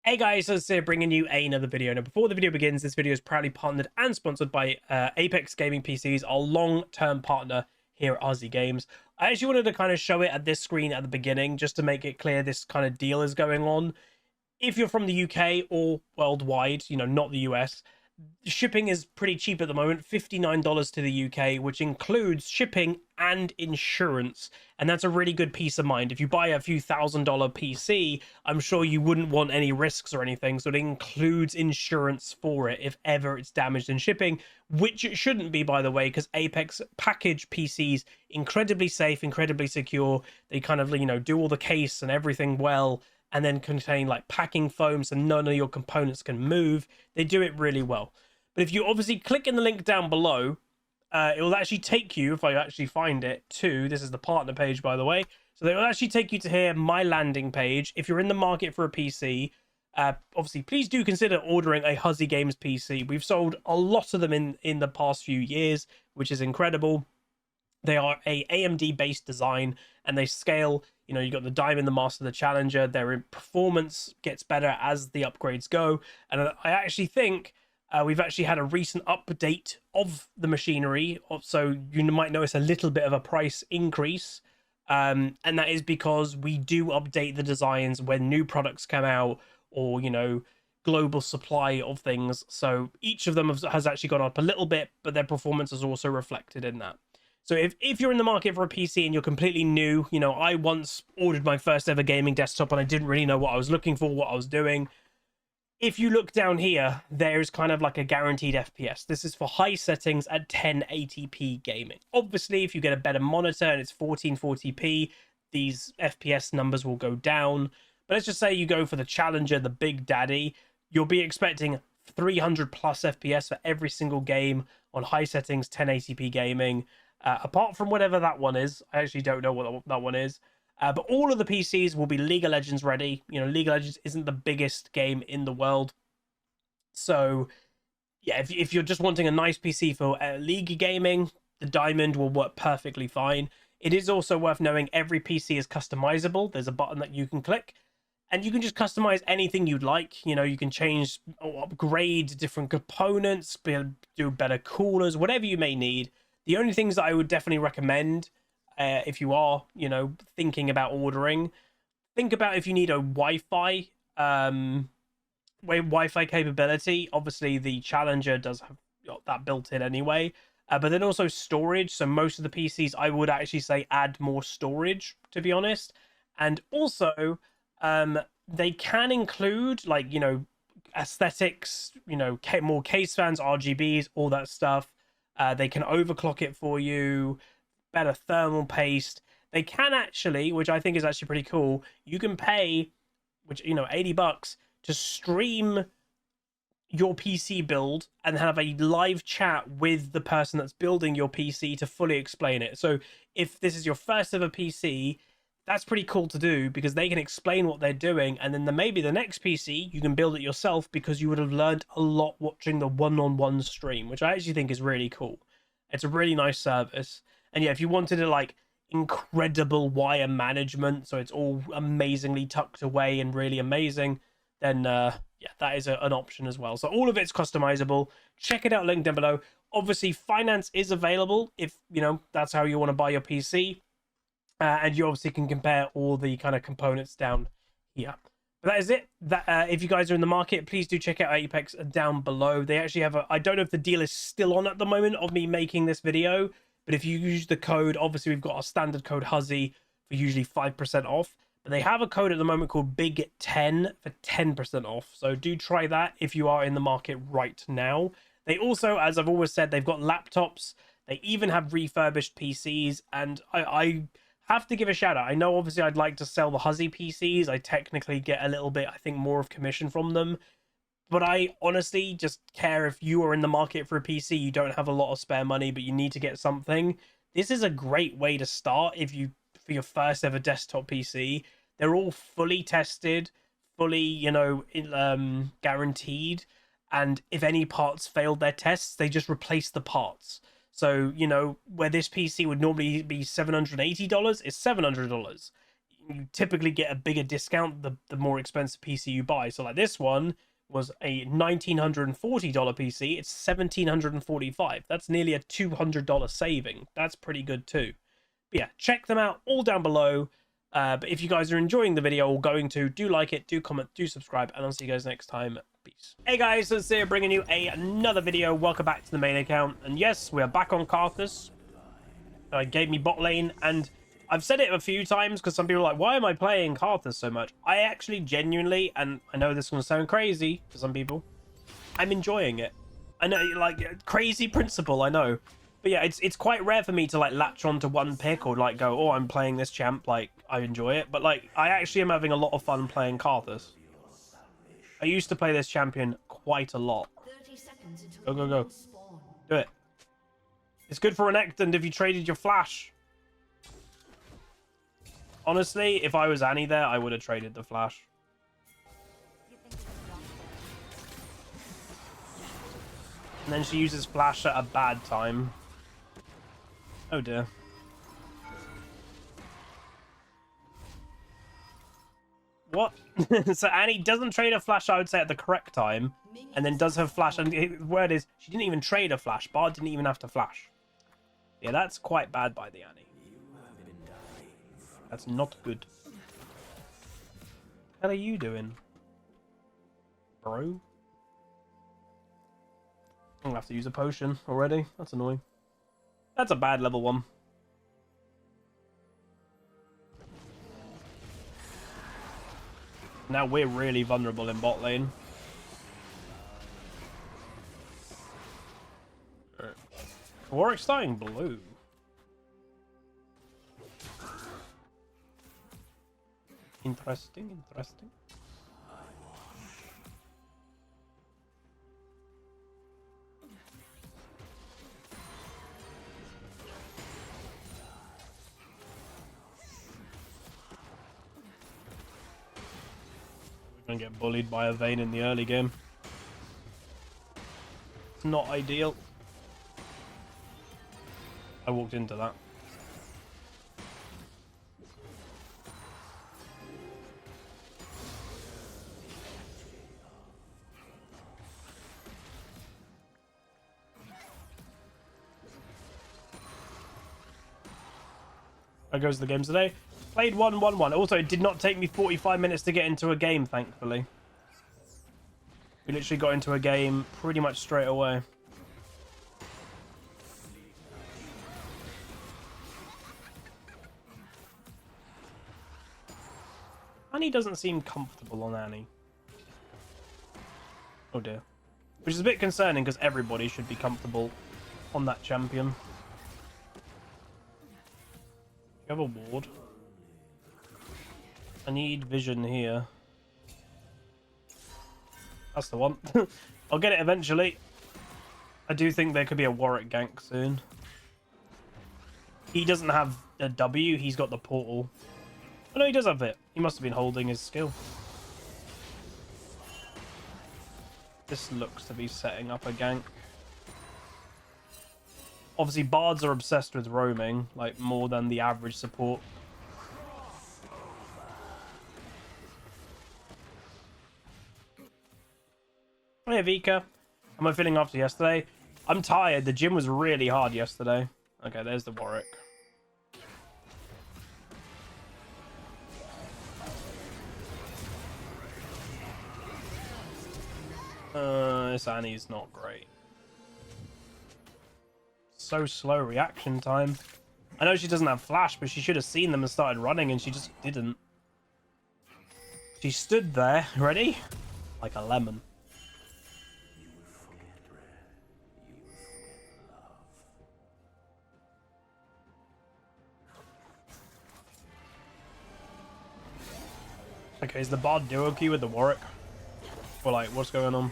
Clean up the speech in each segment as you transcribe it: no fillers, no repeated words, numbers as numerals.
Hey guys, so here bringing you another video. Now, before the video begins, this video is proudly partnered and sponsored by Apex Gaming PCs, our long-term partner here at HuzzyGames. I actually wanted to kind of show it at this screen at the beginning, just to make it clear this kind of deal is going on. If you're from the UK or worldwide, not the US, shipping is pretty cheap at the moment, $59 to the UK, which includes shipping and insurance, and that's a really good peace of mind. If you buy a few $1,000 PC, I'm sure you wouldn't want any risks or anything, so it includes insurance for it if ever it's damaged in shipping, which it shouldn't be, by the way, because Apex package PCs incredibly safe, incredibly secure. They kind of do all the case and everything well, and then contain like packing foam so none of your components can move. They do it really well. But if you obviously click in the link down below, it will actually take you, if I actually find it, to, this is the partner page, by the way. So they will actually take you to here, my landing page. If you're in the market for a PC, obviously, please do consider ordering a HuzzyGames PC. We've sold a lot of them in the past few years, which is incredible. They are a AMD based design and they scale. You got the Diamond, the Master, the Challenger. Their performance gets better as the upgrades go. And I actually think we've actually had a recent update of the machinery. So you might notice a little bit of a price increase. And that is because we do update the designs when new products come out or, global supply of things. So each of them has actually gone up a little bit, but their performance is also reflected in that. So if you're in the market for a PC and you're completely new, I once ordered my first ever gaming desktop and I didn't really know what I was looking for, what I was doing. If you look down here, there's kind of like a guaranteed FPS. This is for high settings at 1080p gaming. Obviously, if you get a better monitor and it's 1440p, these FPS numbers will go down. But let's just say you go for the Challenger, the Big Daddy, you'll be expecting 300 plus FPS for every single game on high settings 1080p gaming. Apart from whatever that one is, I actually don't know what that one is. But all of the PCs will be League of Legends ready. League of Legends isn't the biggest game in the world. So, yeah, if you're just wanting a nice PC for League gaming, the Diamond will work perfectly fine. It is also worth knowing every PC is customizable. There's a button that you can click. And you can just customize anything you'd like. You can change or upgrade different components, do better coolers, whatever you may need. The only things that I would definitely recommend if you are, thinking about ordering, think about if you need a Wi-Fi capability. Obviously, the Challenger does have that built in anyway. But then also storage. So most of the PCs, I would actually say add more storage, to be honest. And also, they can include like, aesthetics, more case fans, RGBs, all that stuff. They can overclock it for you, better thermal paste. They can actually, which I think is actually pretty cool, you can pay, which, $80 to stream your PC build and have a live chat with the person that's building your PC to fully explain it. So if this is your first ever PC, that's pretty cool to do because they can explain what they're doing, and then maybe the next PC you can build it yourself because you would have learned a lot watching the one-on-one stream, which I actually think is really cool. It's a really nice service. And yeah, if you wanted to like incredible wire management, so it's all amazingly tucked away and really amazing, then yeah, that is an option as well. So all of it's customizable. Check it out, link down below. Obviously, finance is available if that's how you want to buy your PC. And you obviously can compare all the kind of components down here. But that is it. If you guys are in the market, please do check out Apex down below. They actually have I don't know if the deal is still on at the moment of me making this video, but if you use the code, obviously we've got our standard code Huzzy for usually 5% off. But they have a code at the moment called Big10 for 10% off. So do try that if you are in the market right now. They also, as I've always said, they've got laptops. They even have refurbished PCs, and I have to give a shout out. I know obviously I'd like to sell the Huzzy PCs. I technically get a little bit, I think, more of commission from them. But I honestly just care if you are in the market for a PC, you don't have a lot of spare money, but you need to get something. This is a great way to start for your first ever desktop PC. They're all fully tested, fully, guaranteed. And if any parts failed their tests, they just replace the parts. So, where this PC would normally be $780, it's $700. you typically get a bigger discount the more expensive PC you buy. So like this one was a $1,940 PC. It's $1,745. That's nearly a $200 saving. That's pretty good too. But yeah, check them out all down below. But if you guys are enjoying the video or going to, do like it, do comment, do subscribe, and I'll see you guys next time. Peace. Hey guys, so it's here bringing you another video. Welcome back to the main account. And yes, we are back on Karthus. Gave me bot lane, and I've said it a few times because some people are like, why am I playing Karthus so much? I actually genuinely, and I know this is going to sound crazy for some people, I'm enjoying it. I know, like, crazy principle, I know. But yeah, it's quite rare for me to like latch onto one pick or like go, oh, I'm playing this champ, like I enjoy it. But like I actually am having a lot of fun playing Karthus. I used to play this champion quite a lot. Go, go, go. Do it. It's good for an Ectand if you traded your flash. Honestly, if I was Annie there, I would have traded the flash. And then she uses flash at a bad time. Oh dear. What? So Annie doesn't trade a flash, I would say, at the correct time, and then does her flash, and the word is she didn't even trade a flash. Bard didn't even have to flash. Yeah, that's quite bad by the Annie. That's not good. What the hell are you doing, bro? I'm gonna have to use a potion already. That's annoying. That's a bad level 1. Now we're really vulnerable in bot lane. Right. Warwick's starting blue. Interesting, interesting. We're gonna get bullied by a Vayne in the early game. It's not ideal. I walked into that. There goes the games today. Played 1-1-1. Also, it did not take me 45 minutes to get into a game, thankfully. We literally got into a game pretty much straight away. Annie doesn't seem comfortable on Annie. Oh dear. Which is a bit concerning because everybody should be comfortable on that champion. You have a ward. I need vision here. That's the one. I'll get it eventually. I do think there could be a Warwick gank soon. He doesn't have a W, he's got the portal. Oh no, he does have it. He must have been holding his skill. This looks to be setting up a gank. Obviously, bards are obsessed with roaming, like more than the average support. Hey, Vika. How am I feeling after yesterday? I'm tired. The gym was really hard yesterday. Okay, there's the Warwick. This Annie's not great. So slow reaction time. I know she doesn't have flash, but she should have seen them and started running, and she just didn't. She stood there, ready? Like a lemon. Okay, is the Bard duo key with the Warwick? Or like, what's going on?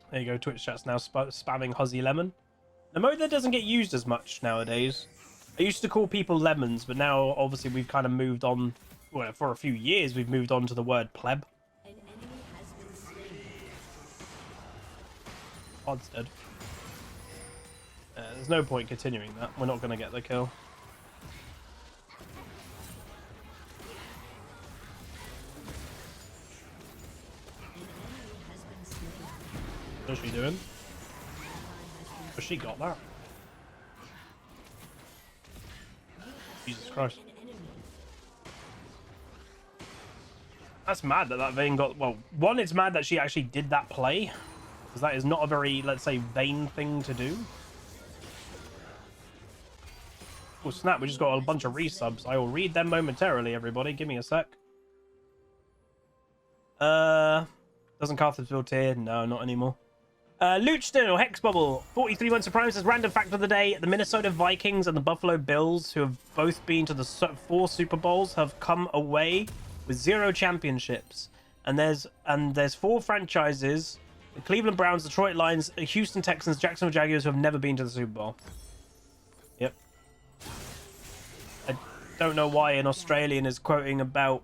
There you go, Twitch chat's now spamming Huzzy Lemon. The mode that doesn't get used as much nowadays. I used to call people lemons, but now obviously we've kind of moved on. Well, for a few years we've moved on to the word pleb. An enemy has been slain. Pod's dead. there's no point continuing that. We're not going to get the kill. What's she doing? Has she got that? Jesus Christ. That's mad that Vayne got... Well, one, it's mad that she actually did that play. Because that is not a very, let's say, Vayne thing to do. Oh, snap. We just got a bunch of resubs. I will read them momentarily, everybody. Give me a sec. Doesn't Karthus feel tier? No, not anymore. Luchton or Hex Bubble, 43 months of Prime says, random fact of the day, the Minnesota Vikings and the Buffalo Bills, who have both been to the 4 Super Bowls, have come away with 0 championships. And there's 4 franchises, the Cleveland Browns, Detroit Lions, Houston Texans, Jacksonville Jaguars, who have never been to the Super Bowl. Yep. I don't know why an Australian is quoting about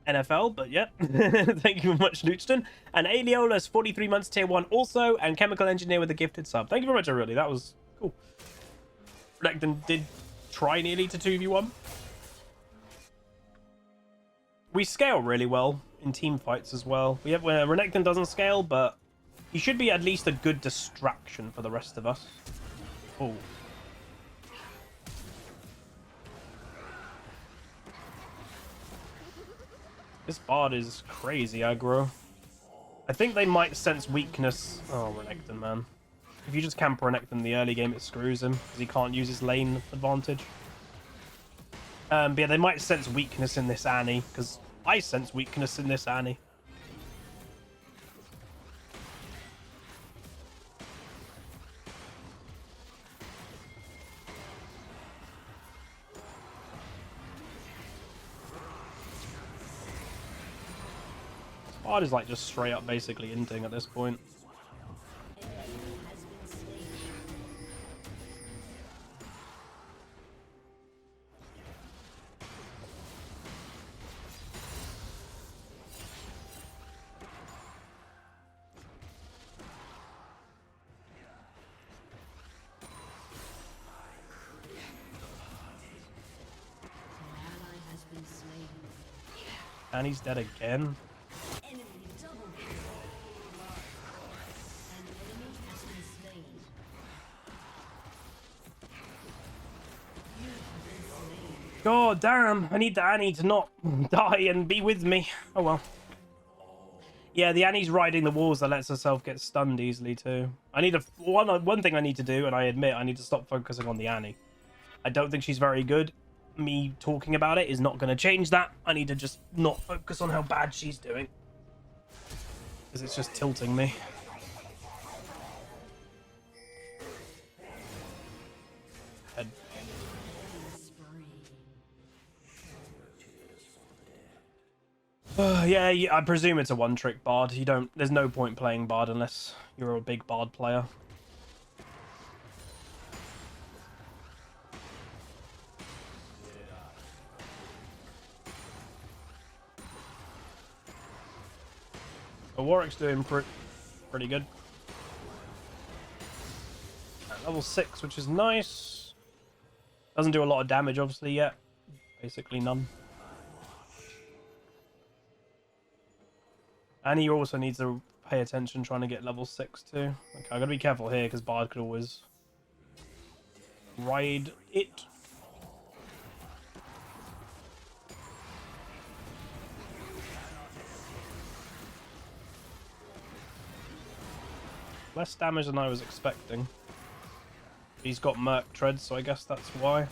NFL, but yeah. Thank you very much, Luchton. And Aeolus, 43 months, tier 1 also, and Chemical Engineer with a gifted sub. Thank you very much, everybody. That was cool. Renekton did try nearly to 2v1. We scale really well in team fights as well. We have where Renekton doesn't scale, but he should be at least a good distraction for the rest of us. Oh. This Bard is crazy aggro. I think they might sense weakness. Oh, Renekton, man. If you just camp Renekton in the early game, it screws him because he can't use his lane advantage. But yeah, they might sense weakness in this Annie because I sense weakness in this Annie. Bard is like just straight up basically inting at this point. And he's dead again. God damn, I need the Annie to not die and be with me. Oh well. Yeah, the Annie's riding the walls that lets herself get stunned easily too. I need one thing I need to do, and I admit I need to stop focusing on the Annie. I don't think she's very good. Me talking about it is not going to change that. I need to just not focus on how bad she's doing. Because it's just tilting me. Head. Yeah, I presume it's a one-trick Bard. There's no point playing Bard unless you're a big Bard player. But Warwick's doing pretty good. At level 6, which is nice. Doesn't do a lot of damage, obviously, yet. Basically none. And he also needs to pay attention trying to get level 6 too. Okay, I gotta be careful here because Bard could always ride it. Less damage than I was expecting. He's got Merc Treads, so I guess that's why.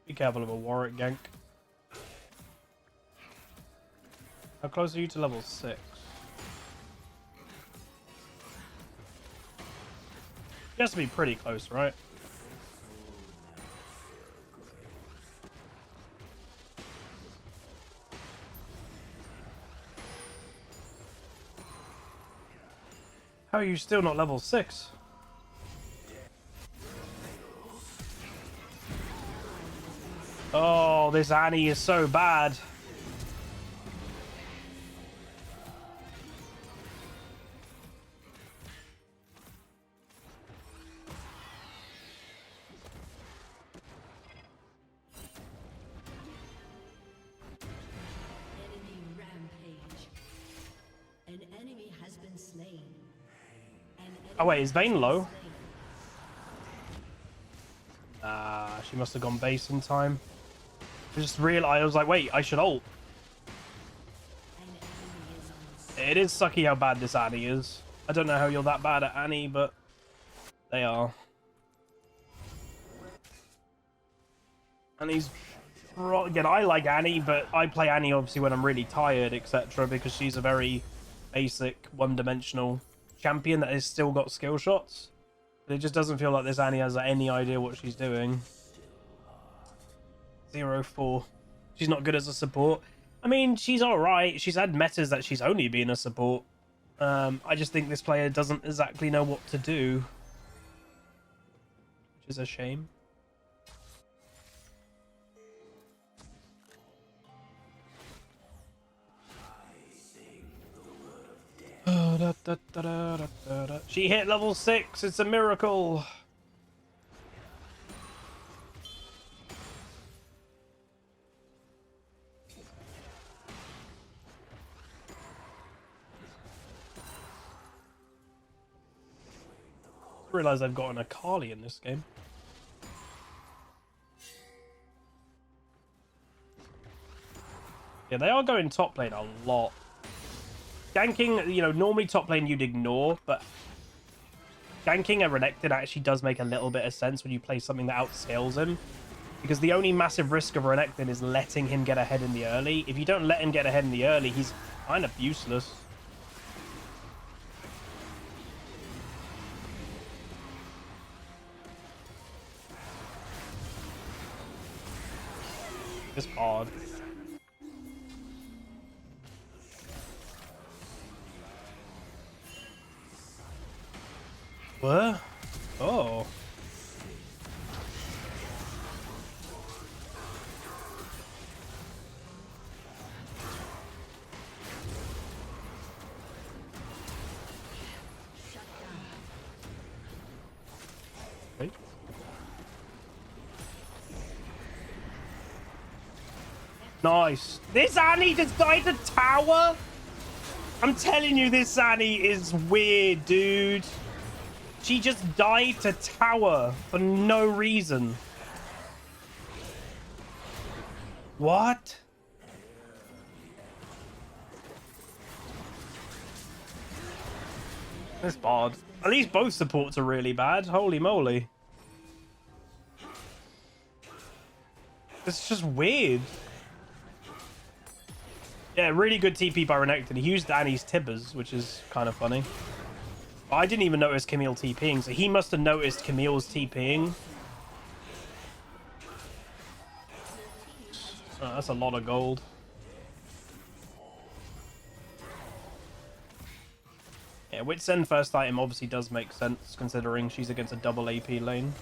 Be careful of a Warwick gank. How close are you to level 6? She has to be pretty close, right? How are you still not level 6? Oh, this Annie is so bad. Enemy rampage. An enemy has been slain. Oh wait, is Vayne low? She must have gone base in time. I just realized, I was like, wait, I should ult. It is sucky how bad this Annie is. I don't know how you're that bad at Annie, but they are. Annie's... Again, I like Annie, but I play Annie obviously when I'm really tired, etc. Because she's a very basic, one-dimensional champion that has still got skill shots. But it just doesn't feel like this Annie has any idea what she's doing. 0-4. She's not good as a support. I mean, she's alright. She's had metas that she's only been a support. I just think this player doesn't exactly know what to do. Which is a shame. She hit level 6. It's a miracle. I realize I've got an Akali in this game. Yeah, they are going top lane a lot. Ganking, you know, normally top lane you'd ignore, but ganking a Renekton actually does make a little bit of sense when you play something that outscales him. Because the only massive risk of Renekton is letting him get ahead in the early. If you don't let him get ahead in the early, he's kind of useless. It's hard. What? Oh. Okay. Nice. This Annie just died to tower? I'm telling you, this Annie is weird, dude. She just died to tower for no reason. What? That's bad. At least both supports are really bad. Holy moly. It's just weird. Yeah, really good TP by Renekton. He used Annie's Tibbers, which is kind of funny. I didn't even notice Camille TPing, so he must have noticed Camille's TPing. Oh, that's a lot of gold. Yeah, Wit's End first item obviously does make sense, considering she's against a double AP lane.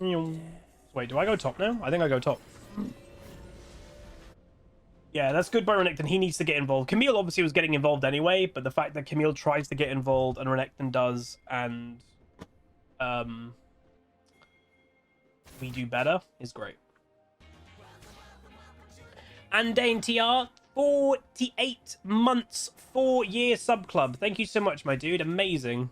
Wait, do I go top now? I think I go top. Yeah, that's good by Renekton. He needs to get involved. Camille obviously was getting involved anyway, but the fact that Camille tries to get involved and Renekton does, and we do better, is great. And Dane TR, 48 months, 4-year sub club. Thank you so much, my dude. Amazing.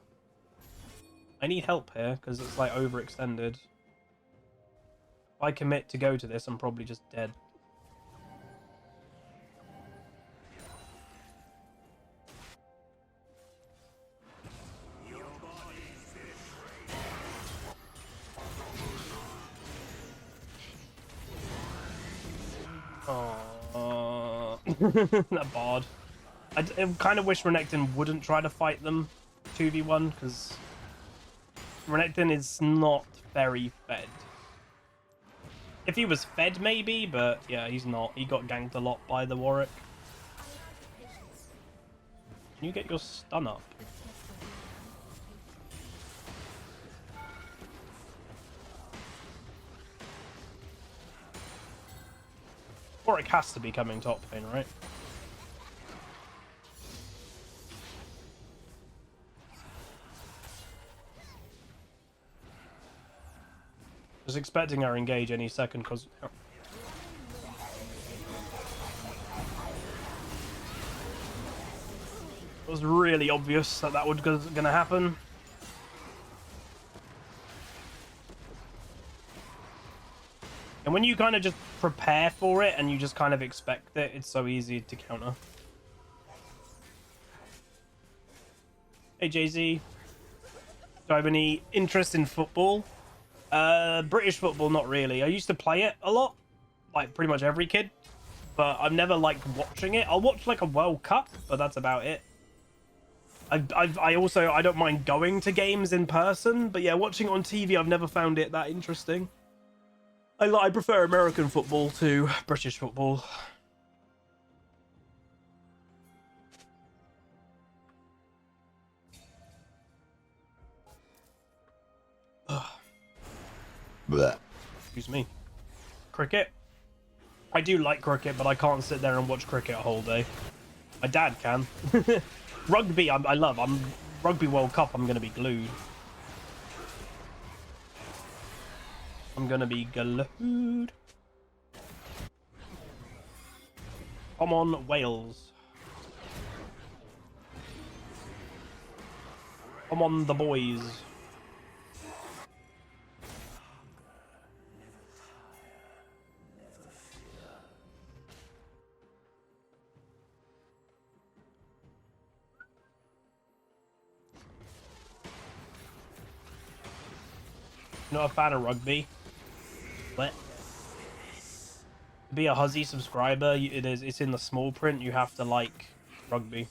I need help here because it's like overextended. If I commit to go to this, I'm probably just dead. That bard. I kind of wish Renekton wouldn't try to fight them 2v1, because Renekton is not very fed. If he was fed, maybe, but yeah, he's not. He got ganked a lot by the Warwick. Can you get your stun up? Warwick has to be coming top lane, right? Was expecting her engage any second because it was really obvious that was going to happen. And when you kind of just prepare for it and you just kind of expect it, it's so easy to counter. Hey Jay-Z, do I have any interest in football? British football, not really. I used to play it a lot, like pretty much every kid, but I've never liked watching it. I'll watch like a World Cup, but that's about it. I also, I don't mind going to games in person, but yeah, watching it on TV, I've never found it that interesting. I prefer American football to British football. Blech. Excuse me. Cricket. I do like cricket, but I can't sit there and watch cricket a whole day. My dad can. Rugby, I love. Rugby World Cup, I'm going to be glued. I'm going to be glued. Come on, Wales. Come on, the boys. Not a fan of rugby. What? To be a Huzzy subscriber, it's in the small print. You have to like rugby.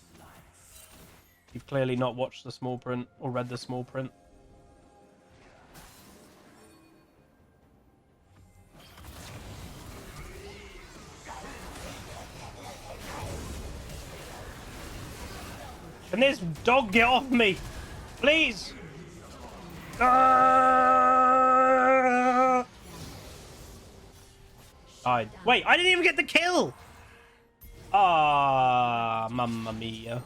You've clearly not watched the small print or read the small print. Can this dog get off me? Please! Died. Wait, I didn't even get the kill! Ah, mamma mia.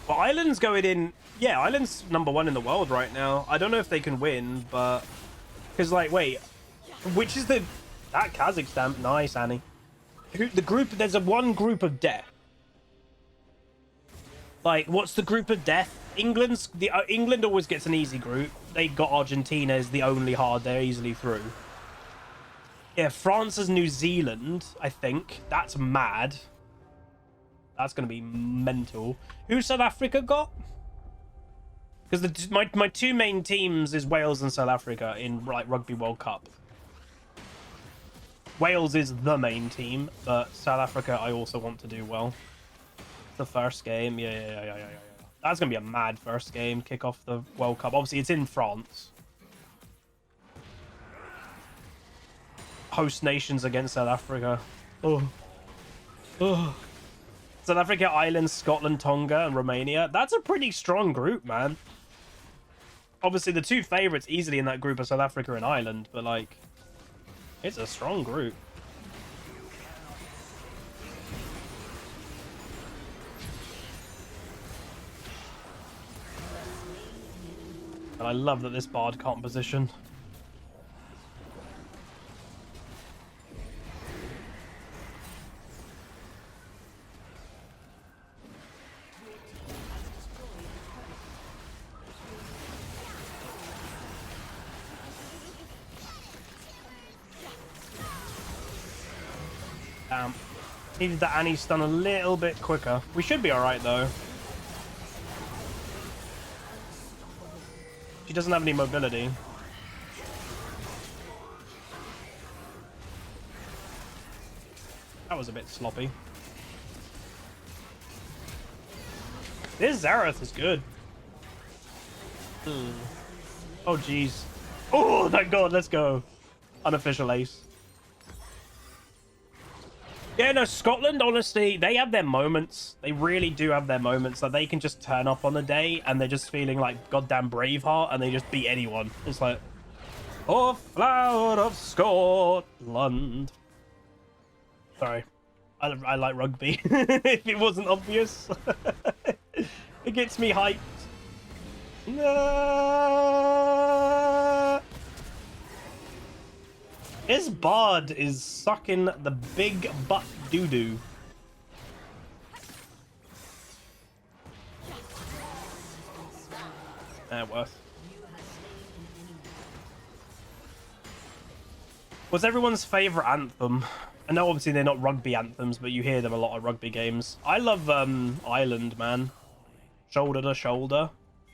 Well, Ireland's going in... Yeah, Ireland's #1 in the world right now. I don't know if they can win, but... Because, like, wait. Which is the... That Kazakhstan. Nice, Annie. The group... There's one group of death. Like, what's the group of death? England always gets an easy group. They got Argentina as the only hard they're easily through. Yeah, France is New Zealand, I think. That's mad. That's going to be mental. Who South Africa got? Because my two main teams is Wales and South Africa in like Rugby World Cup. Wales is the main team, but South Africa I also want to do well. The first game, yeah. That's going to be a mad first game, kick off the World Cup. Obviously, it's in France. Host nations against South Africa. Oh. South Africa, Ireland, Scotland, Tonga, and Romania. That's a pretty strong group, man. Obviously, the two favourites easily in that group are South Africa and Ireland, but, like, it's a strong group. And I love that this bard can't position. Damn. Needed the Annie stun a little bit quicker. We should be alright though. She doesn't have any mobility. That was a bit sloppy. This Zareth is good. Oh, jeez. Oh, thank God. Let's go. Unofficial ace. Yeah, no, Scotland, honestly, they have their moments. They really do have their moments that they can just turn up on a day and they're just feeling like goddamn Braveheart and they just beat anyone. It's like, oh, flower of Scotland. Sorry. I like rugby. If it wasn't obvious. It gets me hyped. No. His bard is sucking the big butt doo-doo. Worth. What's everyone's favorite anthem? I know obviously they're not rugby anthems, but you hear them a lot of rugby games. I love Ireland, man. Shoulder to shoulder.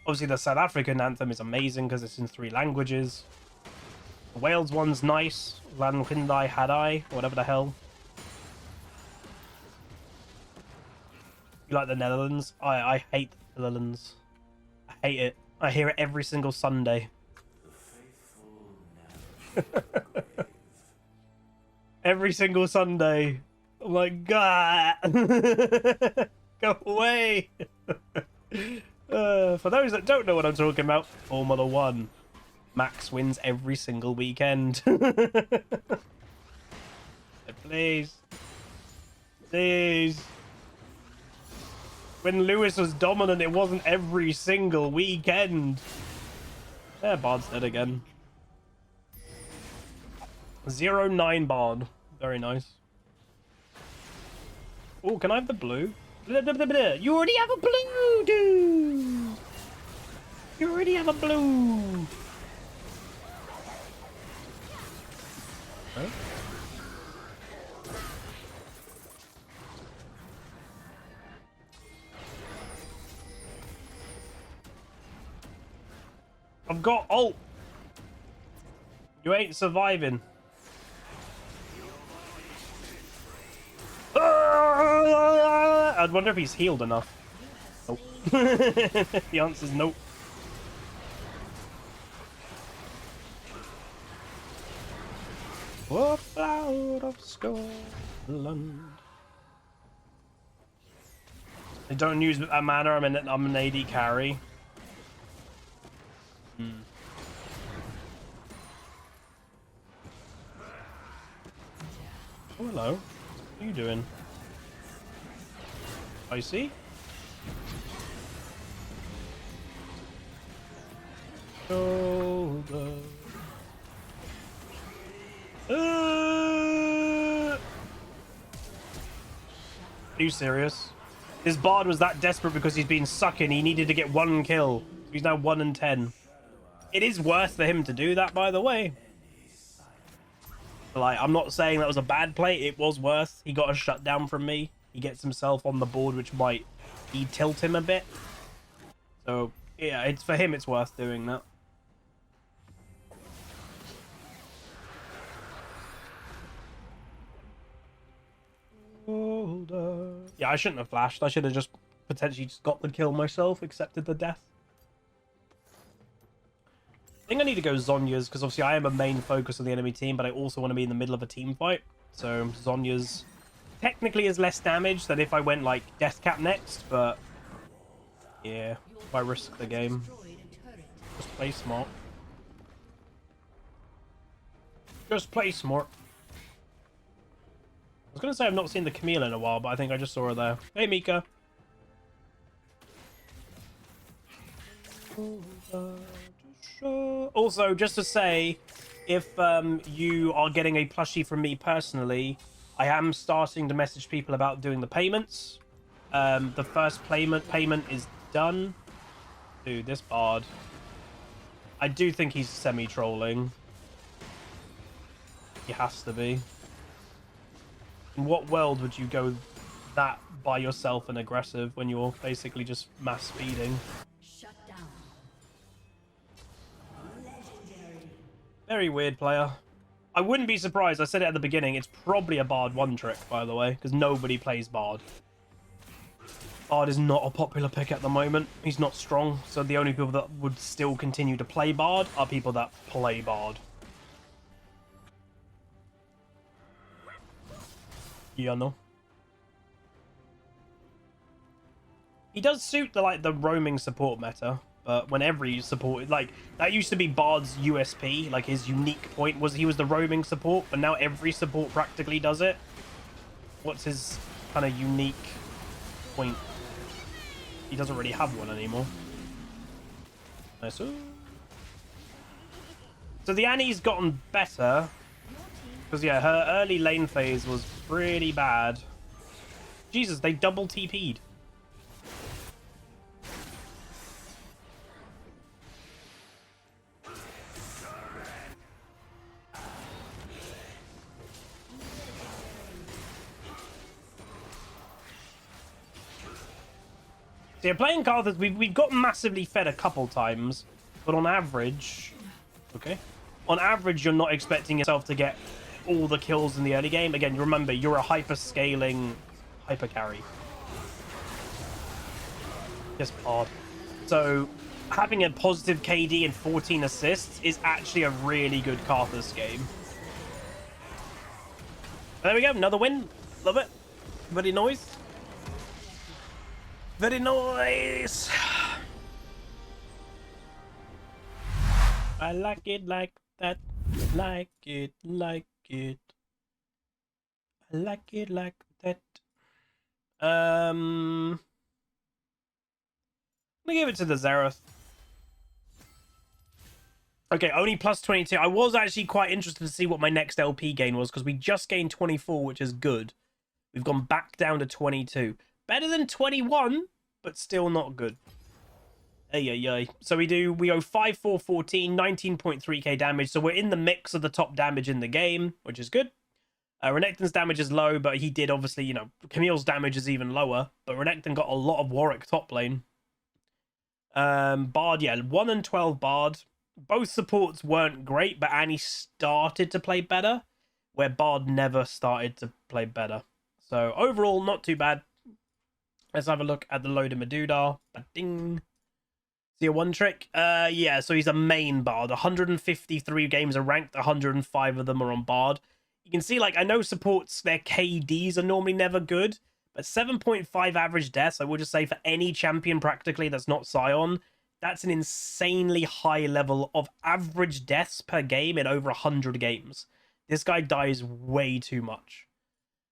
Obviously the South African anthem is amazing because it's in 3 languages. The Wales one's nice. Lan Hyndai Hadai, whatever the hell. You like the Netherlands? I hate the Netherlands. I hate it. I hear it every single Sunday. Every single Sunday. I'm like, God. Go away. For those that don't know what I'm talking about, Formula 1. Max wins every single weekend. Please. Please. When Lewis was dominant, it wasn't every single weekend. Yeah, Bard's dead again. 0-9 Bard. Very nice. Oh, can I have the blue? You already have a blue, dude! You already have a blue! Huh? I've got ult! You ain't surviving. I'd wonder if he's healed enough. Nope. The answer's nope. Oh, flower of Scotland. I don't use a mana, I'm an AD carry. Oh, hello. What are you doing? I see. Shoulder. Are you serious? His Bard was that desperate because he's been sucking. He needed to get 1 kill. He's now 1-10. It is worth for him to do that, by the way. Like, I'm not saying that was a bad play. It was worth. He got a shutdown from me. He gets himself on the board, which might tilt him a bit. So, yeah, it's for him, it's worth doing that. Yeah, I shouldn't have flashed. I should have just potentially just got the kill myself, accepted the death. I think I need to go Zhonya's, because obviously I am a main focus on the enemy team, but I also want to be in the middle of a team fight. So Zhonya's technically is less damage than if I went like Deathcap next, but yeah, if I risk the game. Just play smart. Just play smart. I was going to say I've not seen the Camille in a while, but I think I just saw her there. Hey, Mika. Also, just to say, if you are getting a plushie from me personally, I am starting to message people about doing the payments. The first payment is done. Dude, this Bard. I do think he's semi-trolling. He has to be. In what world would you go that by yourself and aggressive when you're basically just mass speeding? Shut down. Legendary. Very weird player. I wouldn't be surprised. I said it at the beginning. It's probably a Bard one trick, by the way, because nobody plays Bard. Bard is not a popular pick at the moment. He's not strong, so the only people that would still continue to play Bard are people that play Bard. Yeah, no. He does suit the roaming support meta, but when every support, like, that used to be Bard's USP, like his unique point was he was the roaming support, but now every support practically does it. What's his kind of unique point? He doesn't really have one anymore. Nice. So the Annie's gotten better, because yeah, her early lane phase was pretty bad. Jesus, they double TP'd. So yeah, playing Karthus, we've got massively fed a couple times, but on average, okay, on average, you're not expecting yourself to get all the kills in the early game. Again, remember, you're a hyper-scaling hyper carry. Just odd. So having a positive KD and 14 assists is actually a really good Karthus game. There we go, another win. Love it. Very nice. Very nice. I like it like that. Like it, like it. I like it like that. I'm gonna give it to the Xerath. Okay, only plus 22. I was actually quite interested to see what my next LP gain was, because we just gained 24, which is good. We've gone back down to 22. Better than 21, but still not good. Ay. So we go 5, 4, 14, 19.3k damage. So we're in the mix of the top damage in the game, which is good. Renekton's damage is low, but he did obviously, you know, Camille's damage is even lower. But Renekton got a lot of Warwick top lane. Bard, yeah, 1 and 12 Bard. Both supports weren't great, but Annie started to play better, where Bard never started to play better. So overall, not too bad. Let's have a look at the load of Meduda. Ding. See a one trick? Yeah, so he's a main Bard. 153 games are ranked, 105 of them are on Bard. You can see, like, I know supports, their KDs are normally never good, but 7.5 average deaths, I would just say, for any champion practically that's not Scion, that's an insanely high level of average deaths per game in over 100 games. This guy dies way too much.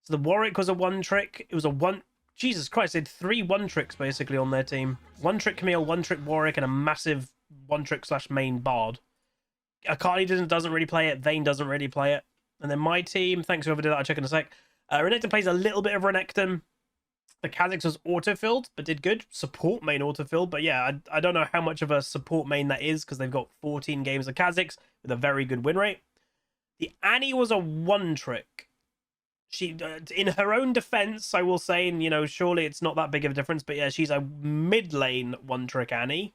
So the Warwick was a one trick. It was a one... Jesus Christ, they had 3 one tricks basically on their team. One trick Camille, one trick Warwick, and a massive one trick / main Bard. Akali doesn't really play it. Vayne doesn't really play it. And then my team, thanks whoever did that, I'll check in a sec. Renekton plays a little bit of Renekton. The Kha'Zix was auto-filled, but did good. Support main auto-filled, but yeah, I don't know how much of a support main that is, because they've got 14 games of Kha'Zix with a very good win rate. The Annie was a one trick. She, in her own defense, I will say, and you know, surely it's not that big of a difference, but yeah, she's a mid lane one trick Annie.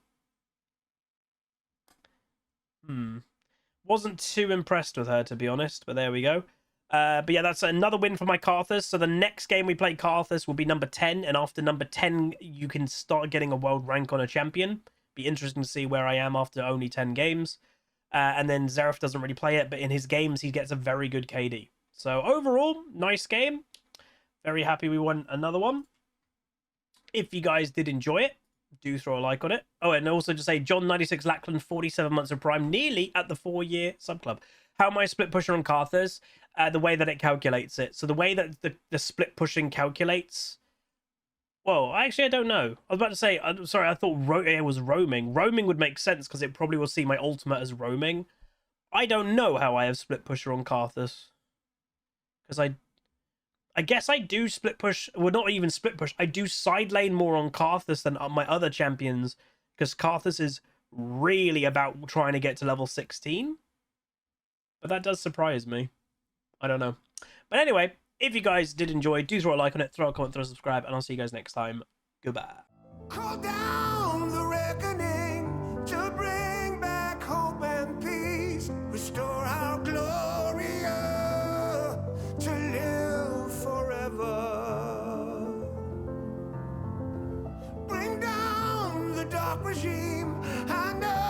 Wasn't too impressed with her, to be honest, but there we go. But yeah, that's another win for my Karthus. So the next game we play Karthus will be number 10, and after number 10, you can start getting a world rank on a champion. Be interesting to see where I am after only 10 games. And then Xerath doesn't really play it, but in his games, he gets a very good KD. So overall, nice game. Very happy we won another one. If you guys did enjoy it, do throw a like on it. Oh, and also just say, John96 Lackland, 47 months of Prime, nearly at the 4-year sub club. How am I split pusher on Karthus? The way that it calculates it. So the way that the split pushing calculates... Well, actually, I don't know. I was about to say, I'm sorry, I thought it was roaming. Roaming would make sense because it probably will see my ultimate as roaming. I don't know how I have split pusher on Karthus. Because I guess I do split push, well, not even split push, I do side lane more on Karthus than on my other champions, because Karthus is really about trying to get to level 16. But that does surprise me. I don't know. But anyway, if you guys did enjoy, do throw a like on it, throw a comment, throw a subscribe, and I'll see you guys next time. Goodbye. Call down the reckoning to bring back hope and peace, restore our glory dark regime. I know